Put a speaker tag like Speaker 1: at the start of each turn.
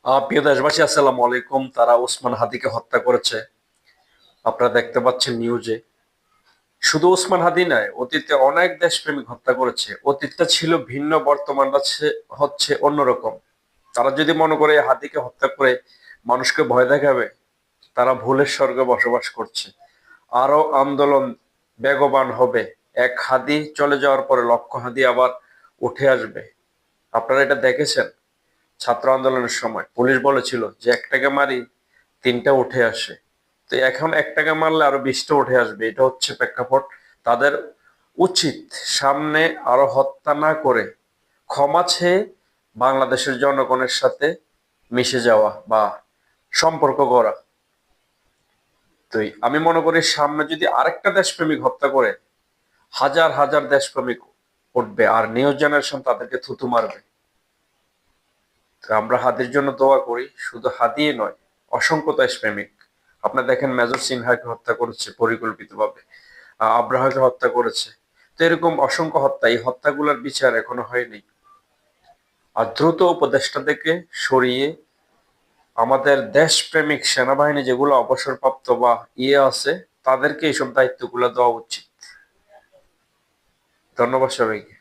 Speaker 1: প্রিয় দেশবাসী, আসসালামু আলাইকুম। তারা ওসমান হাদিকে হত্যা করেছে, আপনারা দেখতে পাচ্ছেন নিউজে। শুধু ওসমান হাদি নয়, অতীতে অনেক দেশপ্রেমিক হত্যা করেছে। অতীতটা ছিল ভিন্ন, বর্তমানটা হচ্ছে অন্যরকম। তারা যদি মনে করে এই হাদিকে হত্যা করে মানুষকে ভয় দেখাবে, তারা ভুলের স্বর্গে বসবাস করছে। আরো আন্দোলন বেগবান হবে। এক হাদি চলে যাওয়ার পরে লক্ষ হাদি আবার উঠে আসবে। আপনারা এটা দেখেছেন। ছাত্র আন্দোলনের সময় পুলিশ বলেছিল যে একটাকে মারি তিনটা উঠে আসে, তো এখন একটাকে মারলে আরো 20টা উঠে আসবে। এটা হচ্ছে প্রেক্ষাপট। তাদের উচিত সামনে আরো হত্যা না করে ক্ষমা চেয়ে বাংলাদেশের জনগণের সাথে মিশে যাওয়া বা সম্পর্ক গড়া। তো আমি মনে করি সামনে যদি আরেকটা দেশপ্রেমিক হত্যা করে, হাজার হাজার দেশপ্রেমিক উঠবে আর নিউ জেনারেশন তাদেরকে থুতু মারবে। তো আমরা হাদির জন্য দোয়া করি। শুধু হাদিয়ে নয়, অসংখ্য দেশপ্রেমিক। আপনার দেখেন মেজর সিনহাকে হত্যা করেছে পরিকল্পিতভাবে, আব্রাহাকে হত্যা করেছে। তো এরকম অসংখ্য হত্যা, এই হত্যাগুলোর বিচার এখনো হয়নি। আর দ্রুত উপদেষ্টা থেকে সরিয়ে আমাদের দেশপ্রেমিক সেনাবাহিনী যেগুলো অবসরপ্রাপ্ত বা আছে, তাদেরকে এইসব দায়িত্বগুলো দেওয়া উচিত। ধন্যবাদ সবাইকে।